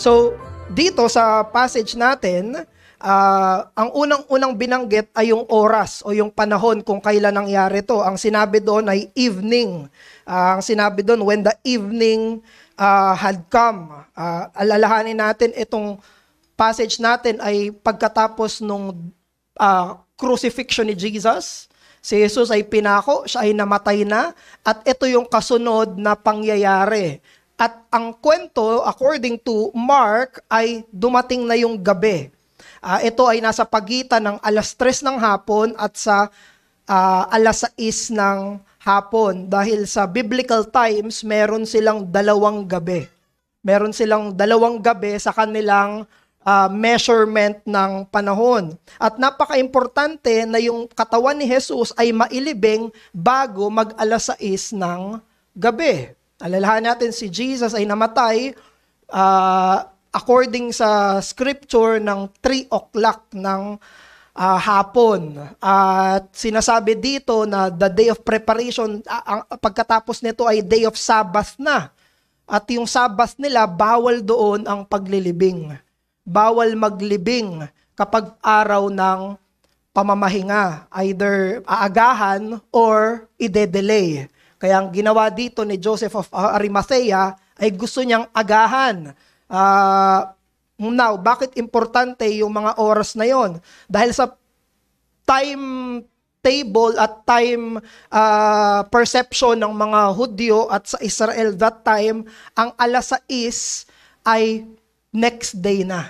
So, dito sa passage natin, ang unang-unang binanggit ay yung oras o yung panahon kung kailan nangyari to. Ang sinabi doon ay evening. Ang sinabi doon, when the evening had come. Alalahanin natin itong passage natin ay pagkatapos nung crucifixion ni Jesus. Si Jesus ay pinako, siya ay namatay na, at ito yung kasunod na pangyayari. At ang kwento, according to Mark, ay dumating na yung gabi. Ito ay nasa pagitan ng 3:00 ng hapon at sa 6:00 ng hapon. Dahil sa biblical times, meron silang 2 gabi. Meron silang 2 gabi sa kanilang measurement ng panahon. At napaka-importante na yung katawan ni Jesus ay mailibing bago mag 6:00 ng gabi. Alalahanin natin si Jesus ay namatay according sa scripture ng 3:00 ng hapon. At sinasabi dito na the day of preparation, pagkatapos nito ay day of Sabbath na. At yung Sabbath nila, bawal doon ang paglilibing. Bawal maglibing kapag araw ng pamamahinga. Either aagahan or ide-delay. Kaya ang ginawa dito ni Joseph of Arimathea ay gusto niyang agahan. Now, bakit importante yung mga oras na yon? Dahil sa time table at time perception ng mga Hudyo at sa Israel that time, ang 6:00 ay next day na.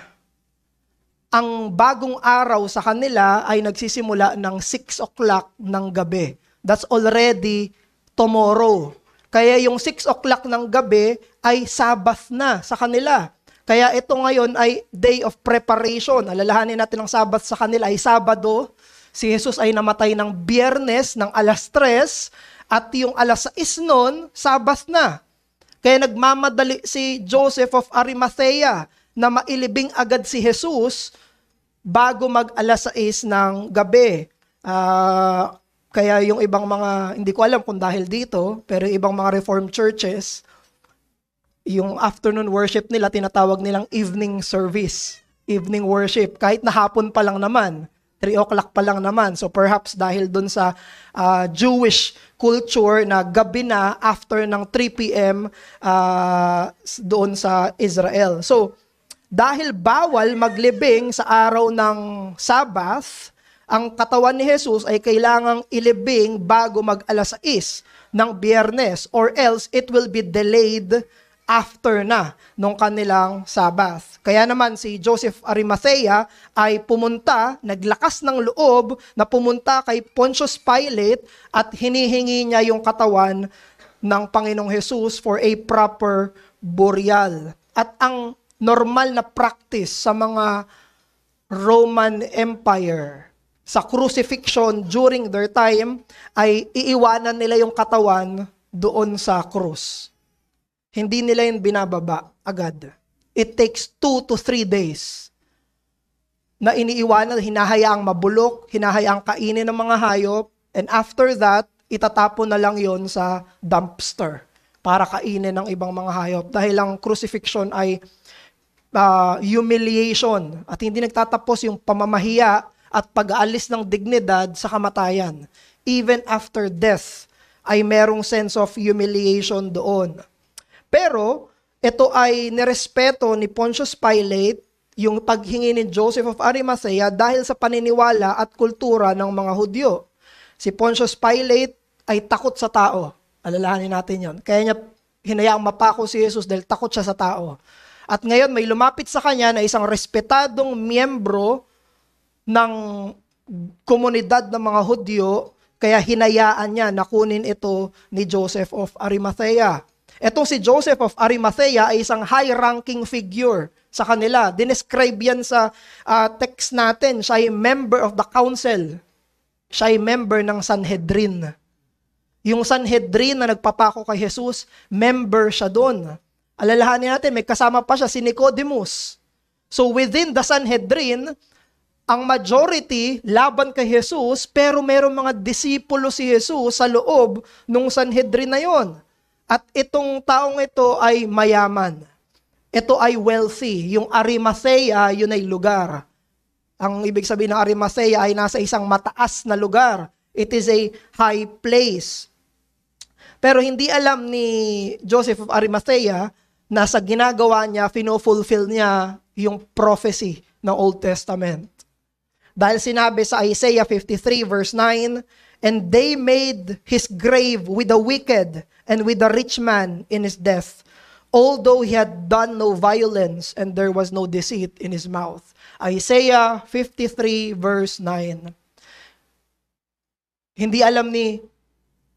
Ang bagong araw sa kanila ay nagsisimula ng 6:00 ng gabi. That's already tomorrow. Kaya yung 6:00 ng gabi ay Sabbath na sa kanila. Kaya ito ngayon ay day of preparation. Alalahanin natin ang Sabbath sa kanila ay Sabado. Si Jesus ay namatay ng Biyernes ng 3:00 at yung 6:00 nun, Sabbath na. Kaya nagmamadali si Joseph of Arimathea na mailibing agad si Jesus bago mag 6:00 ng gabi. Kaya yung ibang mga, hindi ko alam kung dahil dito, pero ibang mga Reformed churches, yung afternoon worship nila, tinatawag nilang evening service, evening worship, kahit na hapon pa lang naman, 3:00 pa lang naman. So perhaps dahil dun sa Jewish culture na gabi na after ng 3 p.m. Doon sa Israel. So dahil bawal maglibing sa araw ng Sabbath, ang katawan ni Jesus ay kailangang ilibing bago mag 6:00 ng Biyernes or else it will be delayed after na nung kanilang Sabbath. Kaya naman si Joseph Arimathea ay pumunta, naglakas ng loob na pumunta kay Pontius Pilate at hinihingi niya yung katawan ng Panginoong Jesus for a proper burial. At ang normal na practice sa mga Roman Empire, sa crucifixion during their time, ay iiwanan nila yung katawan doon sa krus. Hindi nila yung binababa agad. It takes 2 to 3 days na iniiwanan, hinahayaang mabulok, hinahayaang kainin ng mga hayop, and after that, itatapon na lang yon sa dumpster para kainin ng ibang mga hayop. Dahil ang crucifixion ay humiliation at hindi nagtatapos yung pamamahiya at pag-aalis ng dignidad sa kamatayan. Even after death, ay merong sense of humiliation doon. Pero, ito ay nirespeto ni Pontius Pilate, yung paghingi ni Joseph of Arimathea dahil sa paniniwala at kultura ng mga Hudyo. Si Pontius Pilate ay takot sa tao. Alalahanin natin yon. Kaya niya hinayaang mapako si Jesus dahil takot siya sa tao. At ngayon may lumapit sa kanya na isang respetadong miyembro ng komunidad ng mga Hudyo, kaya hinayaan niya na kunin ito ni Joseph of Arimathea. Etong si Joseph of Arimathea ay isang high-ranking figure sa kanila. Dinescribe yan sa text natin. Siya ay member of the council. Siya ay member ng Sanhedrin. Yung Sanhedrin na nagpapako kay Jesus, member siya doon. Alalahanin natin, may kasama pa siya si Nicodemus. So within the Sanhedrin, ang majority laban kay Jesus, pero merong mga disipulo si Jesus sa loob ng Sanhedrin na yon. At itong taong ito ay mayaman. ito ay wealthy. Yung Arimathea, yun ay lugar. Ang ibig sabihin ng Arimathea ay nasa isang mataas na lugar. It is a high place. Pero hindi alam ni Joseph of Arimathea na sa ginagawa niya, fino-fulfill niya yung prophecy ng Old Testament. Dahil sinabi sa Isaiah 53 verse 9, "And they made his grave with the wicked and with the rich man in his death, although he had done no violence and there was no deceit in his mouth." Isaiah 53 verse 9. Hindi alam ni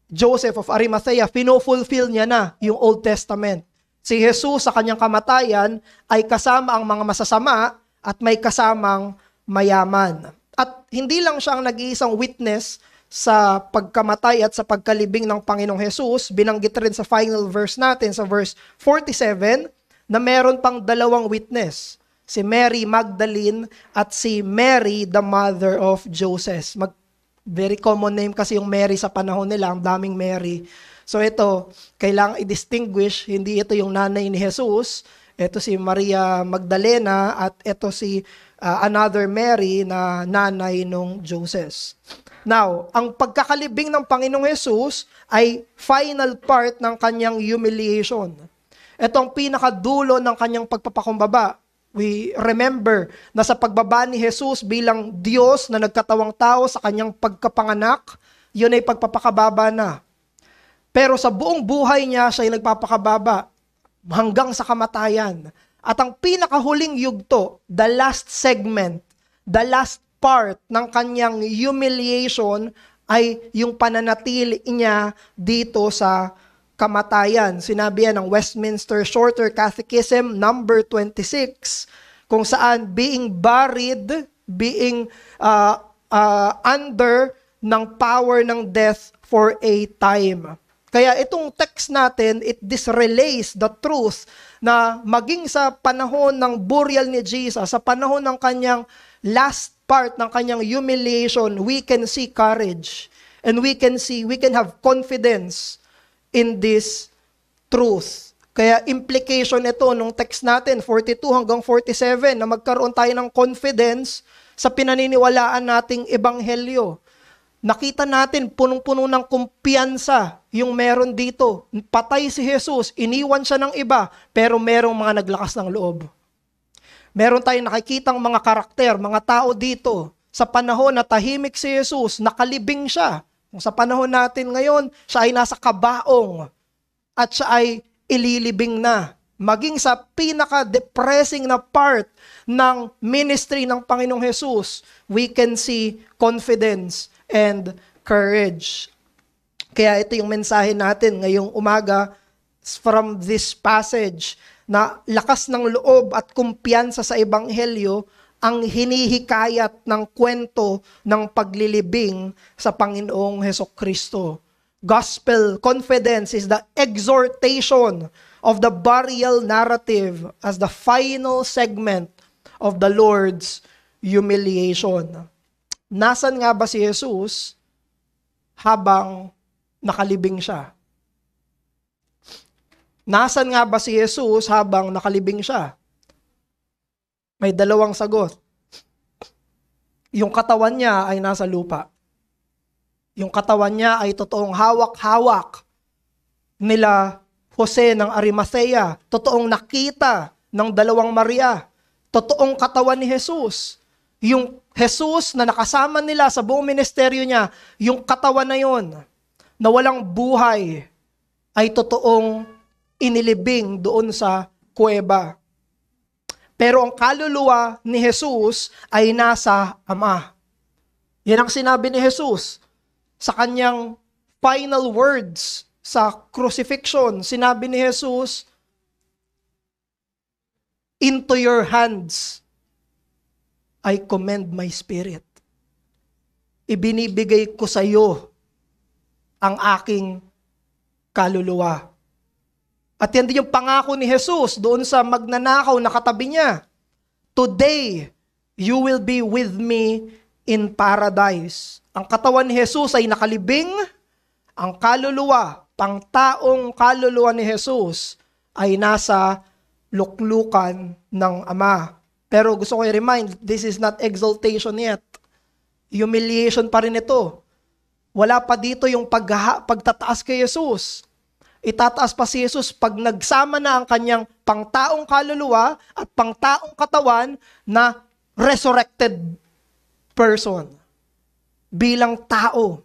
Joseph of Arimathea, fino-fulfill niya na yung Old Testament. Si Jesus sa kanyang kamatayan ay kasama ang mga masasama at may kasamang mayaman. At hindi lang siya ang nag-iisang witness sa pagkamatay at sa pagkalibing ng Panginoong Jesus, binanggit rin sa final verse natin, sa verse 47, na meron pang dalawang witness, si Mary Magdalene at si Mary, the mother of Joseph. Very common name kasi yung Mary sa panahon nila, ang daming Mary. So ito, kailangang i-distinguish, hindi ito yung nanay ni Jesus, ito si Maria Magdalena at ito si another Mary na nanay nung Joseph. Now, ang pagkakalibing ng Panginoong Jesus ay final part ng kanyang humiliation. Ito ang pinakadulo ng kanyang pagpapakumbaba. We remember na sa pagbaba ni Jesus bilang Diyos na nagkatawang tao sa kanyang pagkapanganak, yun ay pagpapakababa na. Pero sa buong buhay niya, siya ay nagpapakababa hanggang sa kamatayan. At ang pinakahuling yugto, the last segment, the last part ng kanyang humiliation ay yung pananatili niya dito sa kamatayan. Sinabi yan ng Westminster Shorter Catechism number 26, kung saan being buried, being under ng power ng death for a time. Kaya itong text natin, it disrelays the truth na maging sa panahon ng burial ni Jesus, sa panahon ng kanyang last part ng kanyang humiliation, we can see courage and we can have confidence in this truth. Kaya implication ito nung text natin, 42 hanggang 47, na magkaroon tayo ng confidence sa pinaniniwalaan nating ebanghelyo. Nakita natin, punong-puno ng kumpiyansa yung meron dito. Patay si Jesus, iniwan siya ng iba, pero merong mga naglakas ng loob. Meron tayong nakikitang mga karakter, mga tao dito. Sa panahon na tahimik si Jesus, nakalibing siya. Kung sa panahon natin ngayon, siya ay nasa kabaong at siya ay ililibing na. Maging sa pinaka-depressing na part ng ministry ng Panginoong Jesus, we can see confidence and courage. Kaya ito yung mensahe natin ngayong umaga from this passage, na lakas ng loob at kumpiyansa sa ebanghelyo ang hinihikayat ng kwento ng paglilibing sa Panginoong Hesukristo. Gospel confidence is the exhortation of the burial narrative as the final segment of the Lord's humiliation. Nasaan nga ba si Jesus habang nakalibing siya? Nasaan nga ba si Jesus habang nakalibing siya? May dalawang sagot. Yung katawan niya ay nasa lupa. Yung katawan niya ay totoong hawak-hawak nila Jose ng Arimathea. Totoong nakita ng dalawang Maria. Totoong katawan ni Jesus. Yung Jesus na nakasama nila sa buong ministeryo niya, yung katawan na yon na walang buhay ay totoong inilibing doon sa kuweba. Pero ang kaluluwa ni Jesus ay nasa Ama. Yan ang sinabi ni Jesus sa kanyang final words sa crucifixion. Sinabi ni Jesus, "Into your hands I commend my spirit." Ibinibigay ko sa iyo ang aking kaluluwa. At yan din yung pangako ni Jesus doon sa magnanakaw na katabi niya. "Today, you will be with me in paradise." Ang katawan ni Jesus ay nakalibing, ang kaluluwa, pangtaong kaluluwa ni Jesus ay nasa luklukan ng Ama. Pero gusto ko i-remind, this is not exaltation yet. Humiliation pa rin ito. Wala pa dito yung pagtataas kay Jesus. Itataas pa si Jesus pag nagsama na ang kanyang pangtaong kaluluwa at pangtaong katawan na resurrected person. Bilang tao.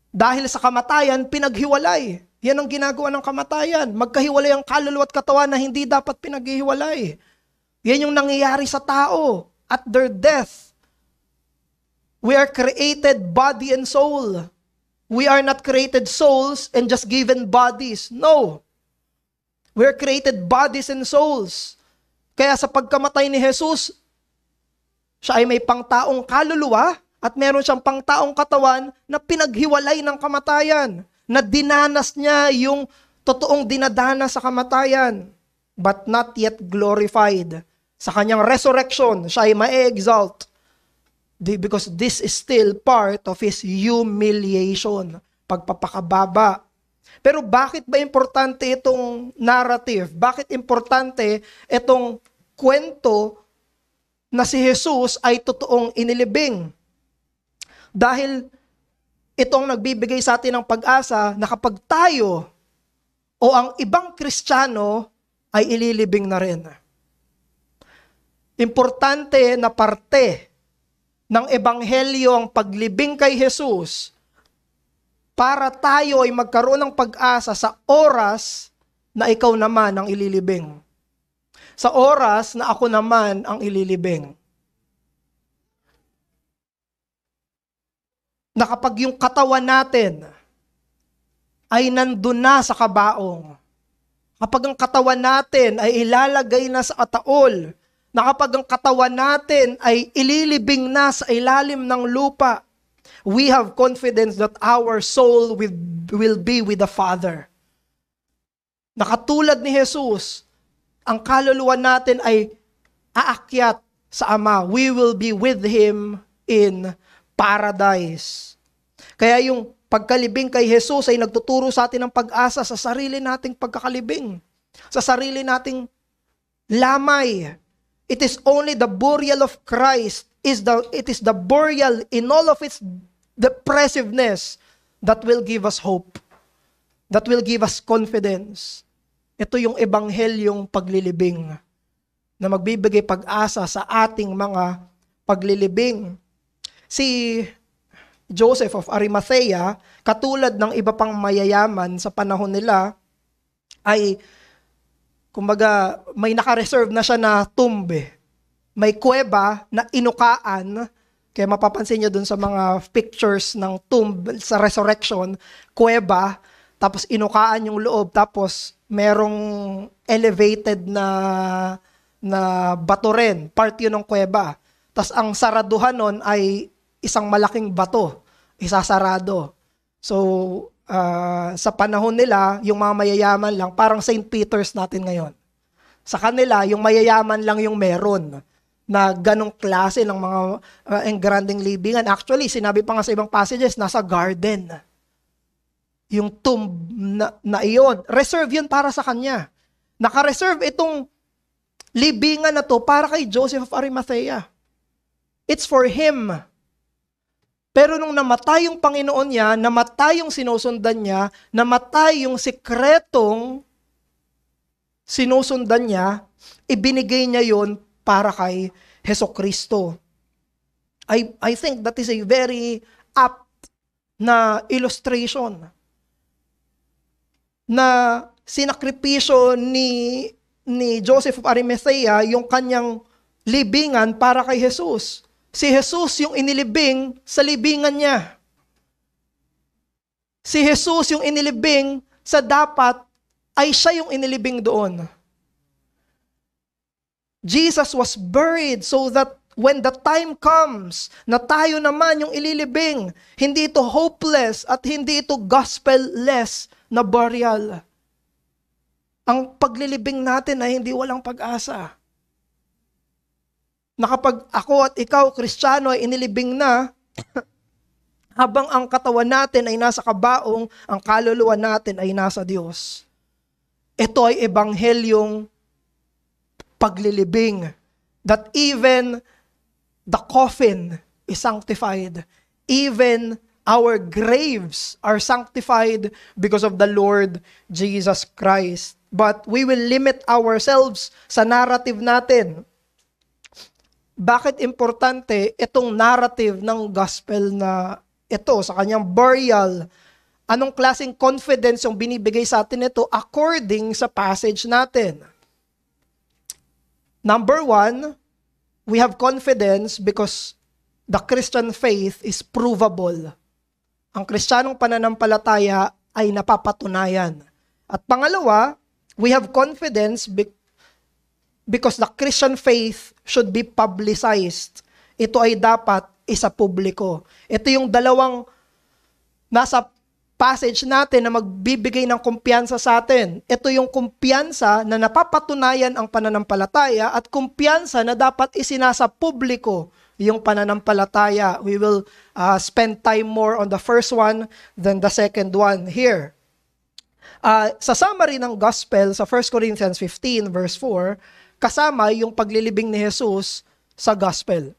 Dahil sa kamatayan, pinaghiwalay. Yan ang ginagawa ng kamatayan. Magkahiwalay ang kaluluwa at katawan na hindi dapat pinaghiwalay. Yan yung nangyayari sa tao at their death. We are created body and soul. We are not created souls and just given bodies. No. We are created bodies and souls. Kaya sa pagkamatay ni Jesus, siya ay may pangtaong kaluluwa at meron siyang pangtaong katawan na pinaghiwalay ng kamatayan. Na dinanas niya yung totoong dinadanas sa kamatayan. But not yet glorified. Sa kanyang resurrection, siya ay ma-exalt. Because this is still part of His humiliation. Pagpapakababa. Pero bakit ba importante itong narrative? Bakit importante itong kwento na si Jesus ay totoong inilibing? Dahil itong nagbibigay sa atin ng pag-asa na kapag tayo o ang ibang Kristiyano ay ililibing na rin. Importante na parte ng ebanghelyo ang paglibing kay Jesus para tayo ay magkaroon ng pag-asa sa oras na ikaw naman ang ililibing. Sa oras na ako naman ang ililibing. Na kapag yung katawan natin ay nandun na sa kabaong, kapag ang katawan natin ay ilalagay na sa ataol, na kapag ang katawan natin ay ililibing na sa ilalim ng lupa, we have confidence that our soul will be with the Father. Nakatulad ni Jesus, ang kaluluwa natin ay aakyat sa Ama. We will be with Him in paradise. Kaya yung pagkalibing kay Jesus ay nagtuturo sa atin ng pag-asa sa sarili nating pagkakalibing. Sa sarili nating lamay. It is only the burial of Christ, it is the burial in all of its depressiveness that will give us hope. That will give us confidence. Ito yung ebanghelyong paglilibing na magbibigay pag-asa sa ating mga paglilibing. Si Joseph of Arimathea, katulad ng iba pang mayayaman sa panahon nila, ay kumbaga, may naka-reserve na siya na tumbe. May kuweba na inukaan. Kaya mapapansin nyo dun sa mga pictures ng tomb sa resurrection, kuweba, tapos inukaan yung loob, tapos merong elevated na bato rin, part yun ng kuweba. Tapos ang saraduhan nun ay isang malaking bato, isasarado. So, sa panahon nila, yung mga mayayaman lang, parang St. Peter's natin ngayon. Sa kanila, yung mayayaman lang yung meron na ganong klase ng mga engranding libingan. Actually, sinabi pa nga sa ibang passages, nasa garden. Yung tomb na iyon, reserve yun para sa kanya. Naka-reserve itong libingan na to para kay Joseph of Arimathea. It's for him. Pero nung namatay yung Panginoon niya, namatay yung sinusundan niya, namatay yung sikretong sinusundan niya, ibinigay niya yon para kay Hesukristo. I think that is a very apt na illustration na sinakripisyo ni Joseph of Arimathea yung kanyang libingan para kay Jesus. Si Jesus yung inilibing sa libingan niya. Si Jesus yung inilibing sa dapat ay siya yung inilibing doon. Jesus was buried so that when the time comes na tayo naman yung ililibing, hindi ito hopeless at hindi ito gospel-less na burial. Ang paglilibing natin ay hindi walang pag-asa. Na kapag ako at ikaw, Kristiyano, ay inilibing na, habang ang katawan natin ay nasa kabaong, ang kaluluwa natin ay nasa Diyos. Ito ay ebanghelyong paglilibing. That even the coffin is sanctified. Even our graves are sanctified because of the Lord Jesus Christ. But we will limit ourselves sa narrative natin. Bakit importante itong narrative ng gospel na ito sa kanyang burial? Anong klaseng confidence yung binibigay sa atin ito according sa passage natin? Number one, we have confidence because the Christian faith is provable. Ang Kristiyanong pananampalataya ay napapatunayan. At pangalawa, we have confidence because the Christian faith should be publicized. Ito ay dapat isa publiko. Ito yung dalawang nasa passage natin na magbibigay ng kumpiyansa sa atin. Ito yung kumpiyansa na napapatunayan ang pananampalataya at kumpiyansa na dapat isinasa publiko yung pananampalataya. We will spend time more on the first one than the second one here. Sa summary ng gospel sa 1 Corinthians 15 verse 4, kasama yung paglilibing ni Jesus sa gospel.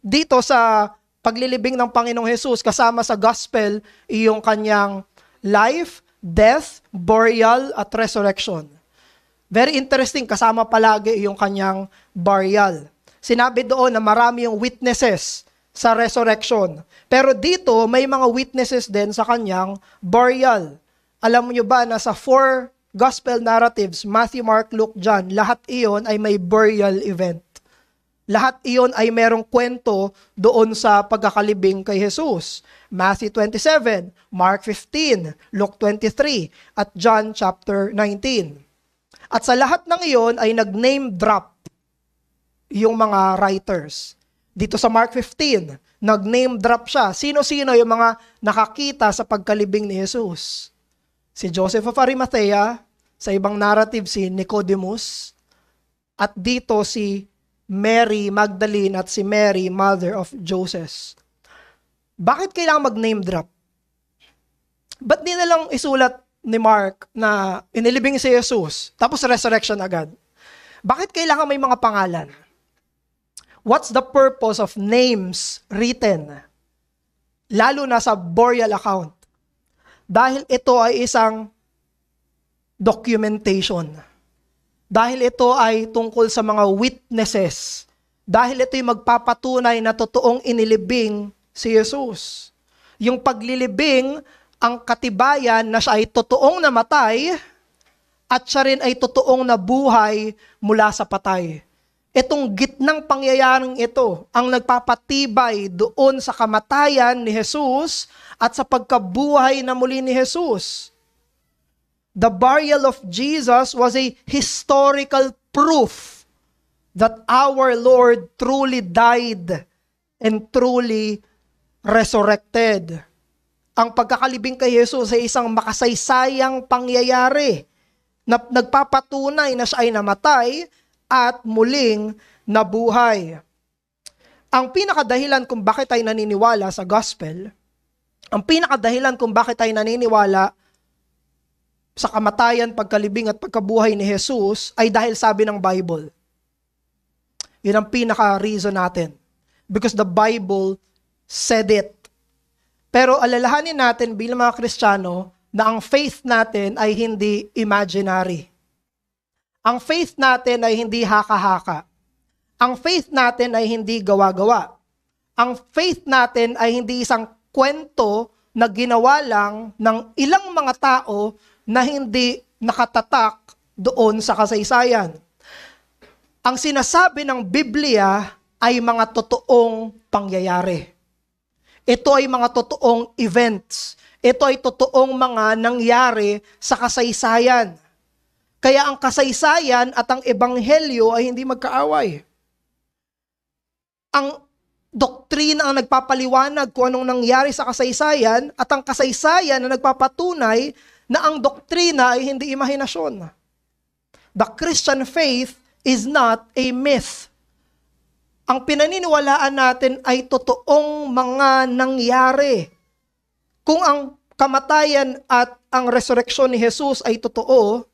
Dito sa paglilibing ng Panginoong Jesus, kasama sa gospel yung kanyang life, death, burial, at resurrection. Very interesting, kasama palagi yung kanyang burial. Sinabi doon na marami yung witnesses sa resurrection. Pero dito, may mga witnesses din sa kanyang burial. Alam niyo ba na sa 4 gospel narratives, Matthew, Mark, Luke, John, lahat iyon ay may burial event. Lahat iyon ay merong kwento doon sa pagkakalibing kay Jesus. Matthew 27, Mark 15, Luke 23, at John chapter 19. At sa lahat ng iyon ay nag-name drop yung mga writers. Dito sa Mark 15, nag-name drop siya. Sino-sino yung mga nakakita sa pagkalibing ni Jesus? Si Joseph of Arimathea, sa ibang narrative si Nicodemus, at dito si Mary Magdalene at si Mary, mother of Joseph. Bakit kailangan mag-name drop? Ba't di na lang isulat ni Mark na inilibing si Jesus, tapos resurrection agad? Bakit kailangan may mga pangalan? What's the purpose of names written? Lalo na sa burial account. Dahil ito ay isang documentation. Dahil ito ay tungkol sa mga witnesses. Dahil ito ay magpapatunay na totoong inilibing si Jesus. Yung paglilibing, ang katibayan na siya ay totoong namatay at siya rin ay totoong nabuhay mula sa patay. Itong gitnang pangyayaring ito ang nagpapatibay doon sa kamatayan ni Jesus at sa pagkabuhay na muli ni Jesus. The burial of Jesus was a historical proof that our Lord truly died and truly resurrected. Ang pagkakalibing kay Jesus ay isang makasaysayang pangyayari na nagpapatunay na siya ay namatay at muling nabuhay. Ang pinakadahilan kung bakit tayo naniniwala sa gospel, ang pinakadahilan kung bakit tayo naniniwala sa kamatayan, pagkalibing at pagkabuhay ni Jesus ay dahil sabi ng Bible. Yun ang pinaka-reason natin. Because the Bible said it. Pero alalahanin natin bilang mga Kristiyano na ang faith natin ay hindi imaginary. Ang faith natin ay hindi haka-haka. Ang faith natin ay hindi gawa-gawa. Ang faith natin ay hindi isang kwento na ginawa lang ng ilang mga tao na hindi nakatatak doon sa kasaysayan. Ang sinasabi ng Biblia ay mga totoong pangyayari. Ito ay mga totoong events. Ito ay totoong mga nangyari sa kasaysayan. Kaya ang kasaysayan at ang ebanghelyo ay hindi magkaaway. Ang doktrina ang nagpapaliwanag kung anong nangyari sa kasaysayan at ang kasaysayan na nagpapatunay na ang doktrina ay hindi imahinasyon. The Christian faith is not a myth. Ang pinaniniwalaan natin ay totoong mga nangyari. Kung ang kamatayan at ang resurreksyon ni Jesus ay totoo,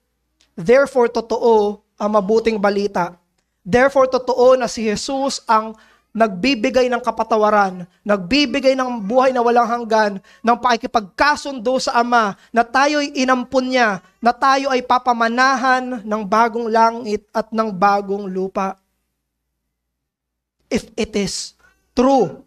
therefore totoo ang mabuting balita. Therefore, totoo na si Jesus ang nagbibigay ng kapatawaran, nagbibigay ng buhay na walang hanggan, ng pakikipagkasundo sa Ama, na tayo'y inampun niya, na tayo ay papamanahan ng bagong langit at ng bagong lupa. If it is true.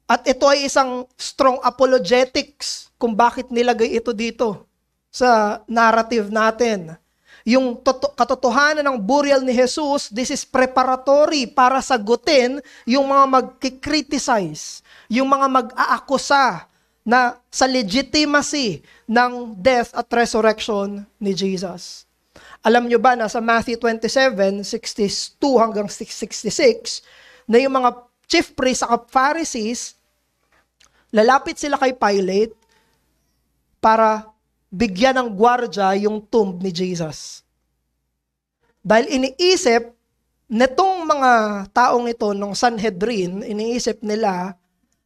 At ito ay isang strong apologetics kung bakit nilagay ito dito sa narrative natin. Yung katotohanan ng burial ni Jesus, this is preparatory para sagutin yung mga magkikriticize, yung mga mag-aakusa na sa legitimacy ng death at resurrection ni Jesus. Alam nyo ba na sa Matthew 27, 62 hanggang 66, na yung mga chief priests at Pharisees, lalapit sila kay Pilate para bigyan ng gwardya yung tomb ni Jesus. Dahil iniisip netong mga taong ito ng Sanhedrin, iniisip nila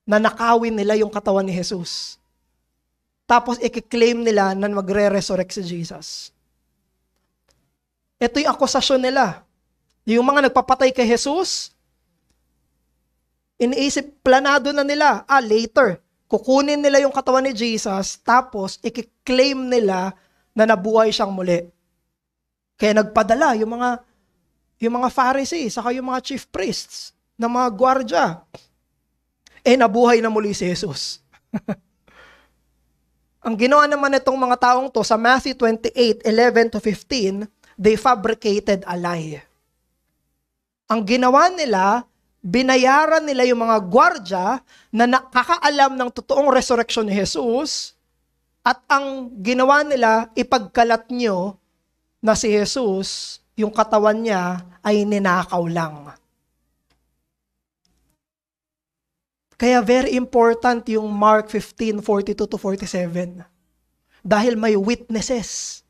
na nakawin nila yung katawan ni Jesus. Tapos i-claim nila na magre-resurrect si Jesus. Ito yung akusasyon nila. Yung mga nagpapatay kay Jesus, iniisip, planado na nila, later, kukunin nila yung katawan ni Jesus, tapos i-claim nila na nabuhay siyang muli. Kaya nagpadala yung mga Pharisees, saka yung mga chief priests, ng mga gwardya. Nabuhay na muli si Jesus. Ang ginawa naman itong mga taong to sa Matthew 28:11-15, they fabricated a lie. Ang ginawa nila, binayaran nila yung mga gwardya na nakakaalam ng totoong resurrection ni Jesus, at ang ginawa nila, ipagkalat nyo na si Jesus, yung katawan niya ay ninakaw lang. Kaya very important yung Mark 15:42-47. Dahil may witnesses.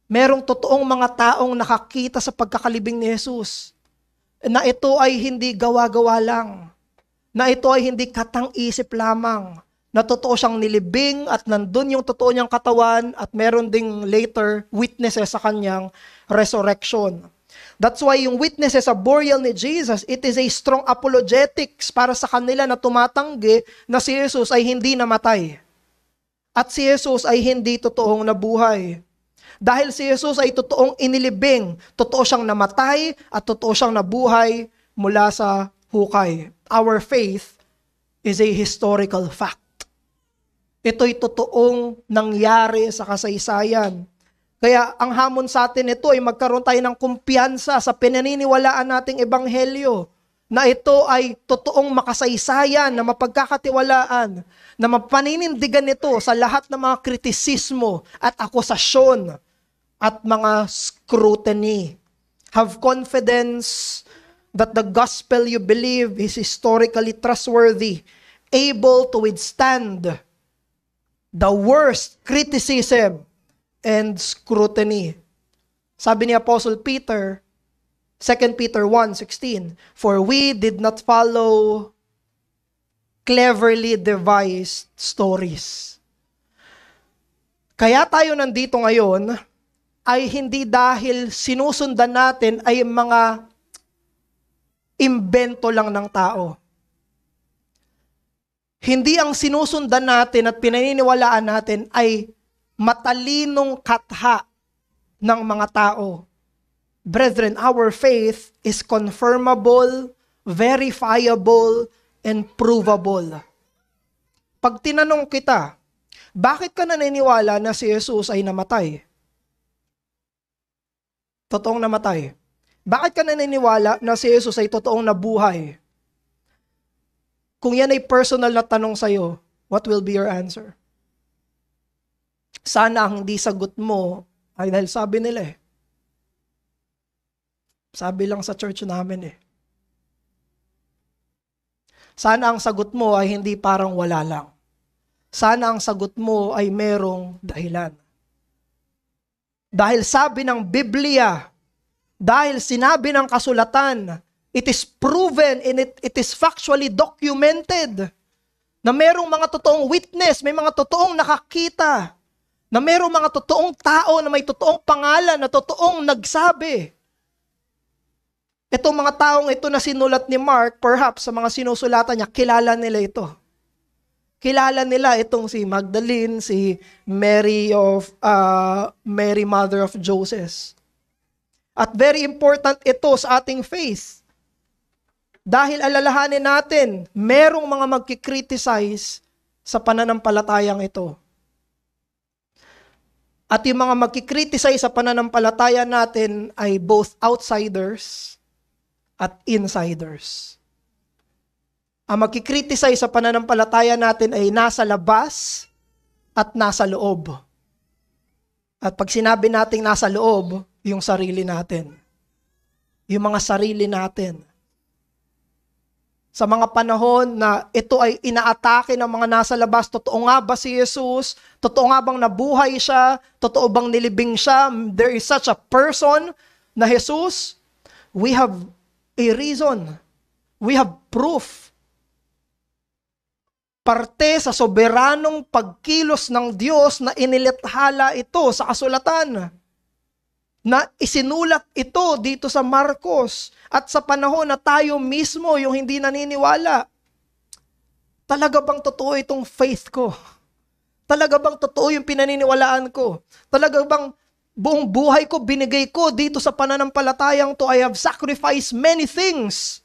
Merong totoong mga taong nakakita sa pagkakalibing ni Jesus, na ito ay hindi gawa-gawa lang, na ito ay hindi katang-isip lamang, na totoo siyang nilibing at nandun yung totoo niyang katawan, at meron ding later witnesses sa kanyang resurrection. That's why yung witnesses sa burial ni Jesus, it is a strong apologetics para sa kanila na tumatanggi na si Jesus ay hindi namatay. At si Jesus ay hindi totoong nabuhay. Dahil si Jesus ay totoong inilibing, totoo siyang namatay at totoo siyang nabuhay mula sa hukay. Our faith is a historical fact. Ito'y totoong nangyari sa kasaysayan. Kaya ang hamon sa atin ito ay magkaroon tayo ng kumpiyansa sa pinaniniwalaan nating ebanghelyo, na ito ay totoong makasaysayan, na mapagkakatiwalaan, na mapaninindigan nito sa lahat ng mga kritisismo at akusasyon at mga scrutiny. Have confidence that the gospel you believe is historically trustworthy, able to withstand the worst criticism and scrutiny. Sabi ni Apostle Peter, 2 Peter 1:16, "For we did not follow cleverly devised stories." Kaya tayo nandito ngayon ay hindi dahil sinusundan natin ay mga imbento lang ng tao. Hindi ang sinusundan natin at pinaniniwalaan natin ay matalinong katha ng mga tao. Brethren, our faith is confirmable, verifiable, and provable. Pag tinanong kita, bakit ka naniniwala na si Jesus ay namatay? Totoong namatay. Bakit ka naniniwala na si Jesus ay totoong nabuhay? Kung yan ay personal na tanong sa'yo, what will be your answer? Sana ang hindi sagot mo ay dahil sabi nila Sabi lang sa church namin Sana ang sagot mo ay hindi parang wala lang. Sana ang sagot mo ay merong dahilan. Dahil sabi ng Biblia, dahil sinabi ng kasulatan, it is proven and it is factually documented na merong mga totoong witness, may mga totoong nakakita Na mayroong mga totoong tao na may totoong pangalan na totoong nagsabi. Itong mga taong ito na sinulat ni Mark, perhaps sa mga sinusulatan niya, kilala nila ito. Kilala nila itong si Magdalene, si Mary mother of Joseph. At very important ito sa ating faith. Dahil alalahanin natin, merong mga magkikriticize sa pananampalatayang ito. At yung mga magkikriticize sa pananampalataya natin ay both outsiders at insiders. Ang magkikriticize sa pananampalataya natin ay nasa labas at nasa loob. At pag sinabi nating nasa loob, yung sarili natin. Yung mga sarili natin. Sa mga panahon na ito ay inaatake ng mga nasa labas, totoo nga ba si Jesus? Totoo nga bang nabuhay siya? Totoo bang nilibing siya? There is such a person na Jesus? We have a reason. We have proof. Parte sa soberanong pagkilos ng Diyos na inilathala ito sa kasulatan. Na isinulat ito dito sa Marcos at sa panahon na tayo mismo yung hindi naniniwala. Talaga bang totoo itong faith ko? Talaga bang totoo yung pinaniniwalaan ko? Talaga bang buong buhay ko binigay ko dito sa pananampalatayang to? I have sacrificed many things.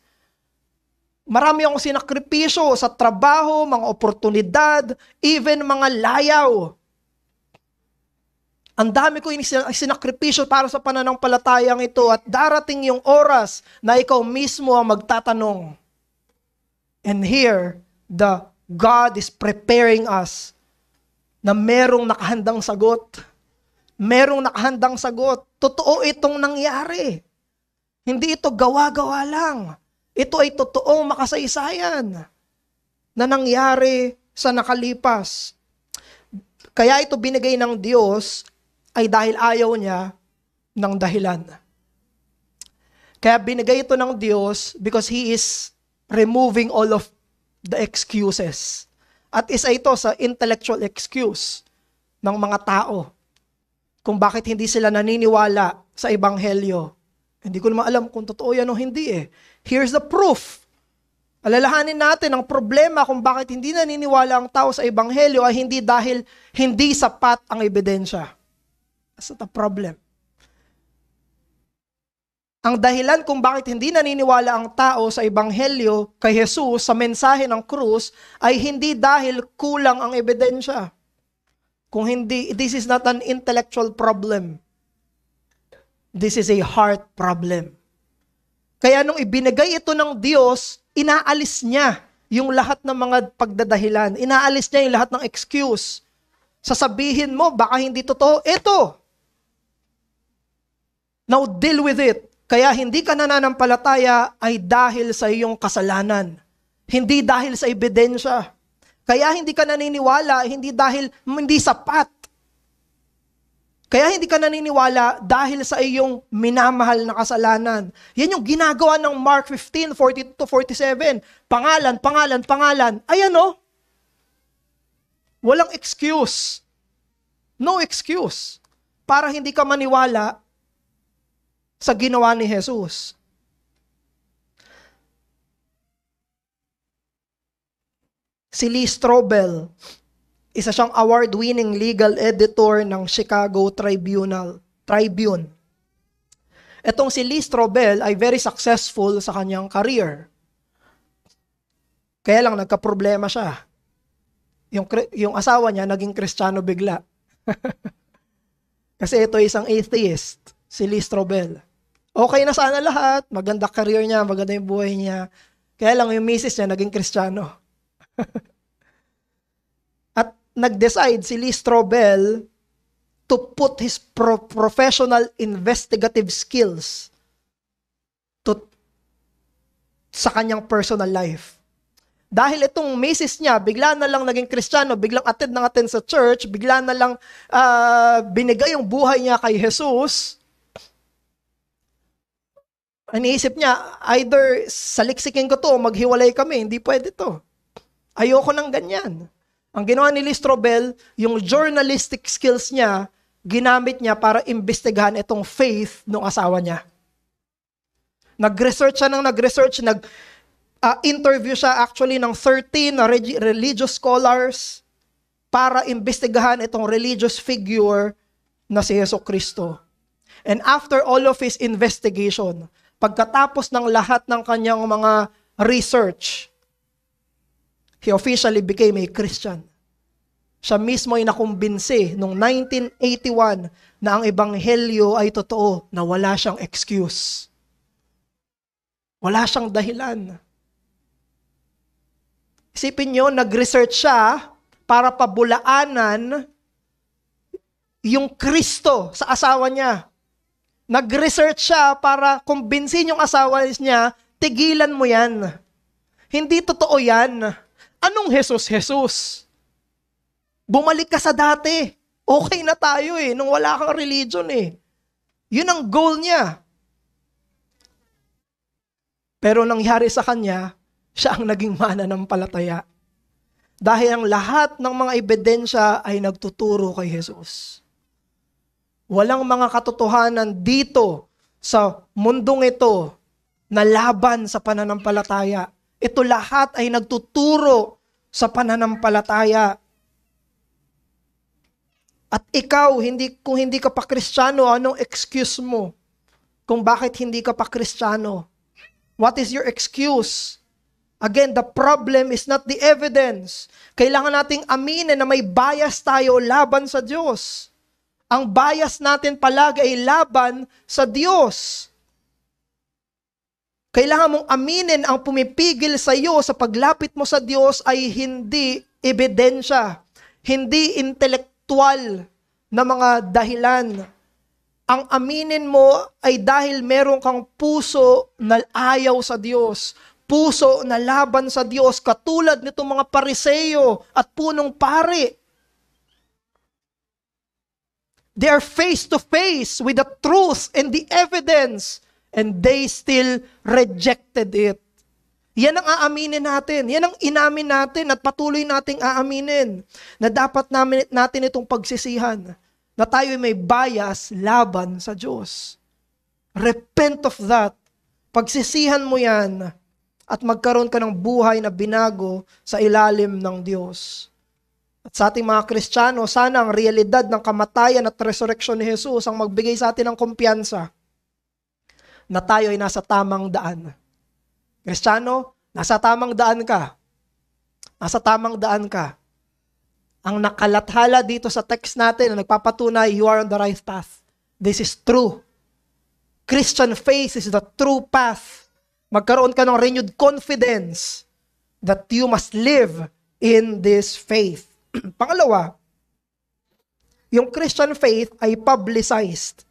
Marami akong sinakripisyo sa trabaho, mga oportunidad, even mga layaw. Ang dami ko sinakripisyo para sa pananampalatayang ito at darating yung oras na ikaw mismo ang magtatanong. And here, God is preparing us na merong nakahandang sagot. Merong nakahandang sagot. Totoo itong nangyari. Hindi ito gawa-gawa lang. Ito ay totoong makasaysayan na nangyari sa nakalipas. Kaya ito binigay ng Diyos ay dahil ayaw niya ng dahilan. Kaya binigay ito ng Diyos because He is removing all of the excuses. At isa ito sa intellectual excuse ng mga tao kung bakit hindi sila naniniwala sa Ebanghelyo. Hindi ko naman alam kung totoo yan o hindi eh. Here's the proof. Alalahanin natin ang problema kung bakit hindi naniniwala ang tao sa Ebanghelyo ay hindi dahil hindi sapat ang ebidensya. That's not a problem. Ang dahilan kung bakit hindi naniniwala ang tao sa Ebanghelyo kay Jesus sa mensahe ng krus ay hindi dahil kulang ang ebidensya. Kung hindi, this is not an intellectual problem. This is a heart problem. Kaya nung ibinigay ito ng Diyos, inaalis niya yung lahat ng mga pagdadahilan. Inaalis niya yung lahat ng excuse. Sasabihin mo, baka hindi totoo. Ito. Now deal with it. Kaya hindi ka nananampalataya ay dahil sa iyong kasalanan. Hindi dahil sa ebidensya. Kaya hindi ka naniniwala, hindi dahil hindi sapat. Kaya hindi ka naniniwala dahil sa iyong minamahal na kasalanan. Yan yung ginagawa ng Mark 15:42-47. Pangalan, pangalan, pangalan. Ayan o. Walang excuse. No excuse. Para hindi ka maniwala sa ginawa ni Jesus. Si Lee Strobel, isa siyang award-winning legal editor ng Chicago Tribune. Etong si Lee Strobel ay very successful sa kanyang career. Kaya lang nagka-problema siya. Yung asawa niya naging Kristiyano bigla. Kasi ito isang atheist, si Lee Strobel. Okay na sana lahat, maganda career niya, maganda yung buhay niya. Kaya lang yung misis niya naging Kristiyano. At nag-decide si Lee Strobel to put his professional investigative skills sa kanyang personal life. Dahil itong misis niya, bigla na lang naging Kristiyano, biglang attend sa church, bigla na lang binigay yung buhay niya kay Jesus. Iniisip niya, either saliksikin ko to o maghiwalay kami, hindi pwede to. Ayoko ng ganyan. Ang ginawa ni Listrobel, yung journalistic skills niya, ginamit niya para imbestigahan itong faith ng asawa niya. Nag-research siya interview siya actually ng 13 na religious scholars para imbestigahan itong religious figure na si Jesucristo. And after all of his investigation, pagkatapos ng lahat ng kanyang mga research, he officially became a Christian. Siya mismo ay nakumbinsi noong 1981 na ang ebanghelyo ay totoo, na wala siyang excuse. Wala siyang dahilan. Isipin nyo, nag-research siya para pabulaanan yung Kristo sa asawa niya. Nag-research siya para kumbinsin yung asawa niya, tigilan mo yan. Hindi totoo yan. Anong Jesus? Bumalik ka sa dati. Okay na tayo nung wala kang religion Yun ang goal niya. Pero nangyari sa kanya, siya ang naging mananampalataya. Dahil ang lahat ng mga ebidensya ay nagtuturo kay Jesus. Walang mga katotohanan dito sa mundong ito na laban sa pananampalataya. Ito lahat ay nagtuturo sa pananampalataya. At ikaw, kung hindi ka pa Kristiyano, anong excuse mo kung bakit hindi ka pa Kristiyano? What is your excuse? Again, the problem is not the evidence. Kailangan nating aminin na may bias tayo laban sa Diyos. Ang bias natin palagi ay laban sa Diyos. Kailangan mong aminin ang pumipigil sa iyo sa paglapit mo sa Diyos ay hindi ebidensya, hindi intelektual na mga dahilan. Ang aminin mo ay dahil meron kang puso na ayaw sa Diyos, puso na laban sa Diyos, katulad nitong mga Pariseo at punong pari. They are face to face with the truth and the evidence, and they still rejected it. Yan ang aaminin natin. Yan ang inamin natin at patuloy nating aaminin na dapat natin itong pagsisihan na tayo may bias laban sa Diyos. Repent of that. Pagsisihan mo yan at magkaroon ka ng buhay na binago sa ilalim ng Diyos. At sa ating mga Kristiyano, sana ang realidad ng kamatayan at resurrection ni Jesus ang magbigay sa atin ng kumpiyansa na tayo ay nasa tamang daan. Kristiyano, nasa tamang daan ka. Nasa tamang daan ka. Ang nakalathala dito sa text natin na nagpapatunay, you are on the right path. This is true. Christian faith is the true path. Magkaroon ka ng renewed confidence that you must live in this faith. Pangalawa, yung Christian faith ay publicized.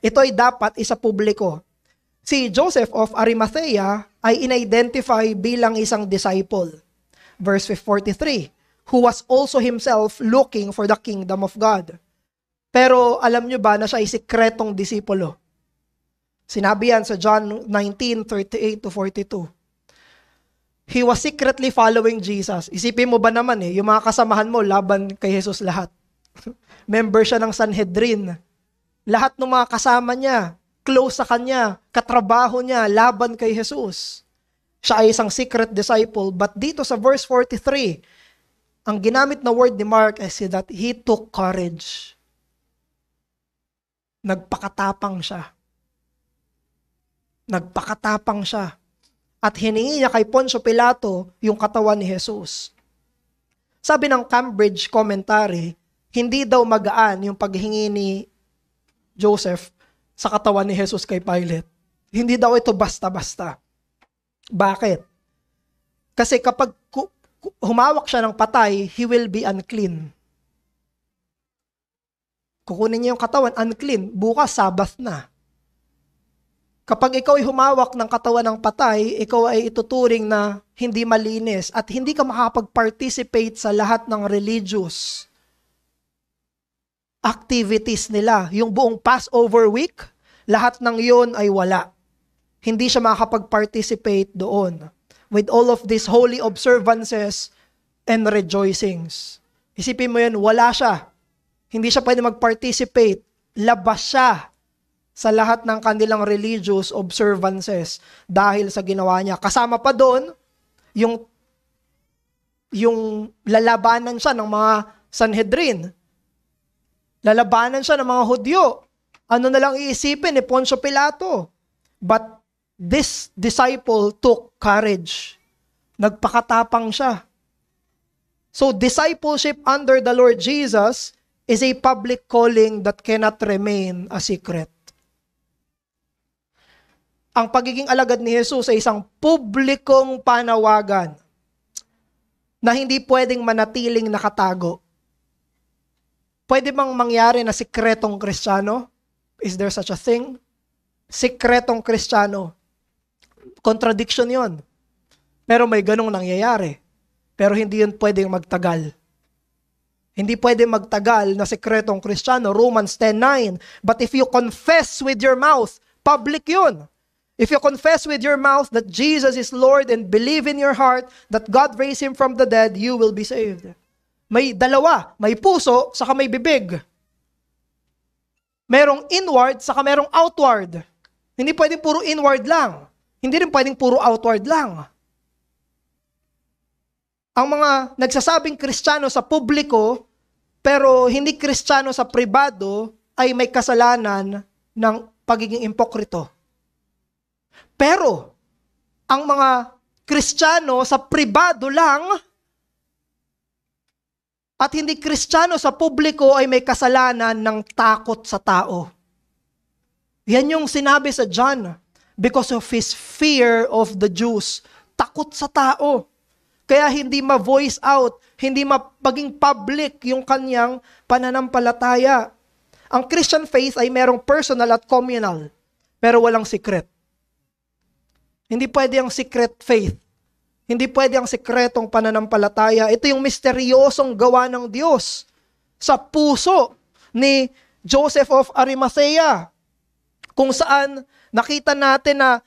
Ito ay dapat isa publiko. Si Joseph of Arimathea ay in-identify bilang isang disciple. Verse 43, who was also himself looking for the kingdom of God. Pero alam nyo ba na siya ay sikretong disipulo? Sinabi yan sa John 19:38-42. He was secretly following Jesus. Isipin mo ba naman yung mga kasamahan mo, laban kay Jesus lahat. Member siya ng Sanhedrin. Lahat ng mga kasama niya, close sa kanya, katrabaho niya, laban kay Jesus. Siya ay isang secret disciple. But dito sa verse 43, ang ginamit na word ni Mark is that he took courage. Nagpakatapang siya. Nagpakatapang siya. At hiningi niya kay Poncio Pilato yung katawan ni Jesus. Sabi ng Cambridge Commentary, hindi daw magaan yung paghingi ni Joseph sa katawan ni Jesus kay Pilate. Hindi daw ito basta-basta. Bakit? Kasi kapag humawak siya ng patay, he will be unclean. Kukunin niya yung katawan, unclean. Bukas, Sabbath na. Kapag ikaw ay humawak ng katawan ng patay, ikaw ay ituturing na hindi malinis at hindi ka makapag-participate sa lahat ng religious activities nila. Yung buong Passover week, lahat ng yon ay wala. Hindi siya makakapag-participate doon. With all of these holy observances, and rejoicings. Isipin mo yun, wala siya. Hindi siya pwede mag-participate. Labas siya sa lahat ng kanilang religious observances dahil sa ginawa niya. Kasama pa doon, yung lalabanan siya ng mga Sanhedrin. Lalabanan siya ng mga Hudyo. Ano na lang iisipin ni Poncio Pilato? But this disciple took courage. Nagpakatapang siya. So discipleship under the Lord Jesus is a public calling that cannot remain a secret. Ang pagiging alagad ni Jesus ay isang publikong panawagan na hindi pwedeng manatiling nakatago. Pwede bang mangyari na sikretong Kristiyano? Is there such a thing? Sikretong Kristiyano. Contradiction yon. Pero may ganong nangyayari. Pero hindi yun pwedeng magtagal. Hindi pwedeng magtagal na sikretong Kristiyano. Romans 10:9. But if you confess with your mouth, public yun. If you confess with your mouth that Jesus is Lord and believe in your heart that God raised Him from the dead, you will be saved. May dalawa. May puso, saka may bibig. Merong inward, saka merong outward. Hindi pwedeng puro inward lang. Hindi rin pwedeng puro outward lang. Ang mga nagsasabing Kristiyano sa publiko, pero hindi Kristiyano sa pribado, ay may kasalanan ng pagiging impokrito. Pero, ang mga Kristiyano sa pribado lang, at hindi Kristiyano sa publiko ay may kasalanan ng takot sa tao. Yan yung sinabi sa John. Because of his fear of the Jews. Takot sa tao. Kaya hindi ma-voice out, hindi maging public yung kanyang pananampalataya. Ang Christian faith ay merong personal at communal, pero walang secret. Hindi pwede ang secret faith. Hindi pwede ang sikretong pananampalataya. Ito yung misteryosong gawa ng Diyos sa puso ni Joseph of Arimathea, kung saan nakita natin na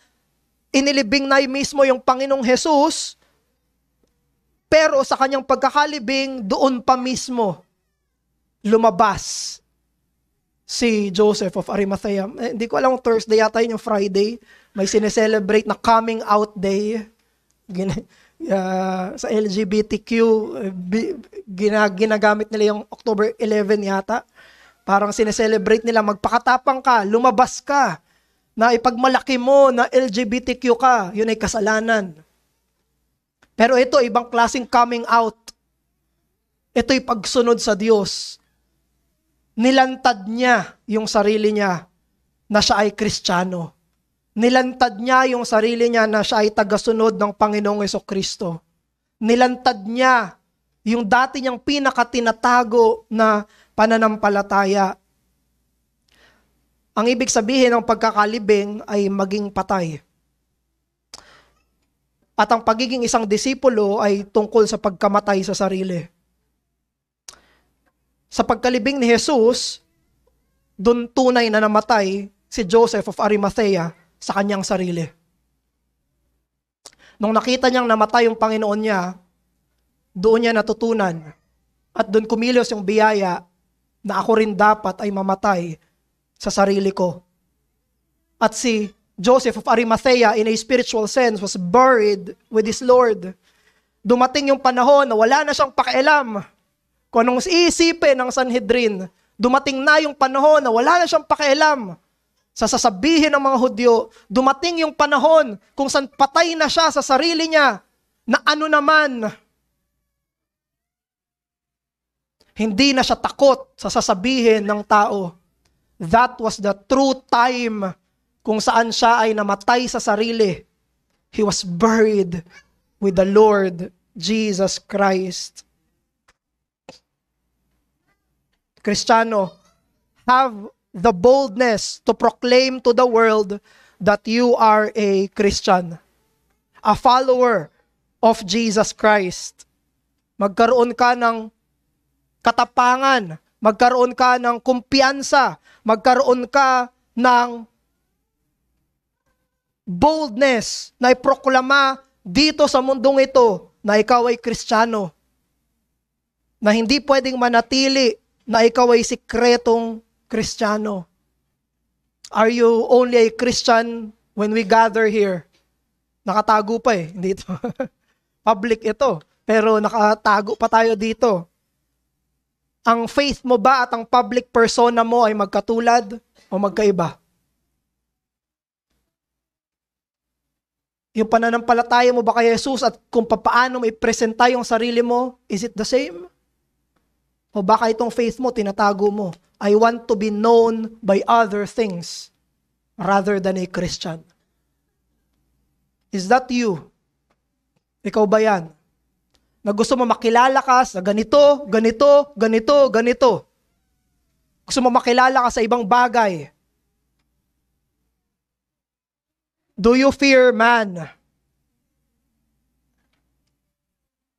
inilibing na mismo yung Panginoong Jesus, pero sa kanyang pagkakalibing, doon pa mismo lumabas si Joseph of Arimathea. Hindi ko alam kung Thursday yata yun, yung Friday. May sineselebrate na coming out day. Sa LGBTQ, ginagamit nila yung October 11 yata. Parang sineselebrate nila, magpakatapang ka, lumabas ka, na ipagmalaki mo na LGBTQ ka, yun ay kasalanan. Pero ito, ibang klaseng coming out. Ito'y pagsunod sa Diyos. Nilantad niya yung sarili niya na siya ay Kristiyano. Nilantad niya yung sarili niya na siya ay tagasunod ng Panginoong Jesucristo. Nilantad niya yung dati niyang pinakatinatago na pananampalataya. Ang ibig sabihin ng pagkakalibing ay maging patay. At ang pagiging isang disipulo ay tungkol sa pagkamatay sa sarili. Sa pagkalibing ni Jesus, doon tunay na namatay si Joseph of Arimathea sa kanyang sarili. Nung nakita niyang namatay yung Panginoon niya, doon niya natutunan at doon kumilos yung biyaya na ako rin dapat ay mamatay sa sarili ko. At si Joseph of Arimathea, in a spiritual sense, was buried with his Lord. Dumating yung panahon na wala na siyang pakialam kung anong iisipin ng Sanhedrin. Dumating na yung panahon na wala na siyang pakialam sa sasabihin ng mga Hudyo. Dumating yung panahon kung saan patay na siya sa sarili niya, na ano naman, hindi na siya takot sa sasabihin ng tao. That was the true time kung saan siya ay namatay sa sarili. He was buried with the Lord Jesus Christ. Kristiyano, have the boldness to proclaim to the world that you are a Christian, a follower of Jesus Christ. Magkaroon ka ng katapangan, magkaroon ka ng kumpiyansa, magkaroon ka ng boldness na iproklama dito sa mundong ito na ikaw ay Kristiyano. na hindi pwedeng manatili na ikaw ay sikretong Kristiyano. Are you only a Christian when we gather here? Nakatago pa eh, dito. Public ito, pero nakatago pa tayo dito. Ang faith mo ba at ang public persona mo ay magkatulad o magkaiba? Yung pananampalataya mo ba kay Jesus at kung paano mo i-presenta yung sarili mo, is it the same? O baka itong faith mo, tinatago mo, I want to be known by other things rather than a Christian. Is that you? Ikaw ba yan? Na gusto mo makilala ka sa ganito, ganito, ganito, ganito. Gusto mo makilala ka sa ibang bagay. Do you fear man?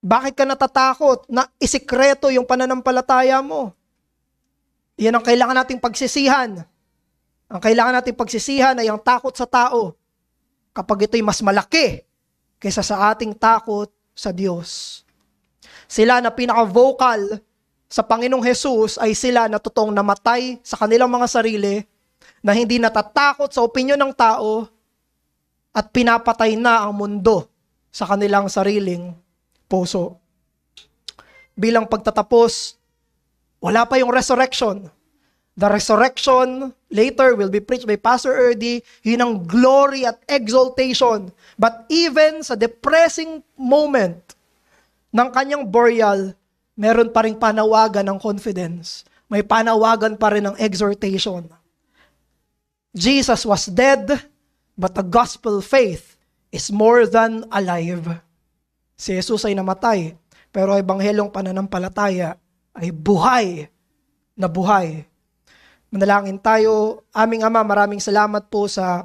Bakit ka natatakot na isikreto yung pananampalataya mo? Yan ang kailangan nating pagsisihan. Ang kailangan nating pagsisihan ay ang takot sa tao. Kapag ito'y mas malaki kaysa sa ating takot sa Diyos. Sila na pinaka-vocal sa Panginoong Jesus ay sila na totoong namatay sa kanilang mga sarili, na hindi natatakot sa opinyon ng tao at pinapatay na ang mundo sa kanilang sariling puso. Bilang pagtatapos, wala pa yung resurrection. The resurrection later will be preached by Pastor Erdy. Yun ang glory at exaltation. But even sa depressing moment ng kanyang burial, meron pa rin panawagan ng confidence. May panawagan pa rin ng exhortation. Jesus was dead, but the gospel faith is more than alive. Si Jesus ay namatay, pero ebanghelyong pananampalataya ay buhay na buhay. Manalangin tayo. Aming Ama, maraming salamat po sa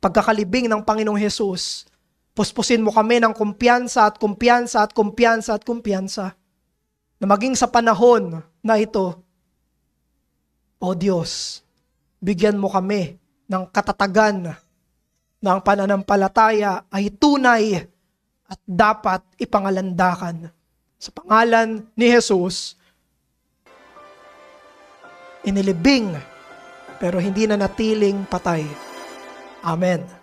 pagkakalibing ng Panginoong Jesus. Puspusin mo kami ng kumpiyansa at kumpiyansa at kumpiyansa at kumpiyansa na maging sa panahon na ito, O Diyos, bigyan mo kami ng katatagan na ang pananampalataya ay tunay at dapat ipangalandakan. Sa pangalan ni Jesus, inilibing pero hindi na natiling patay. Amen.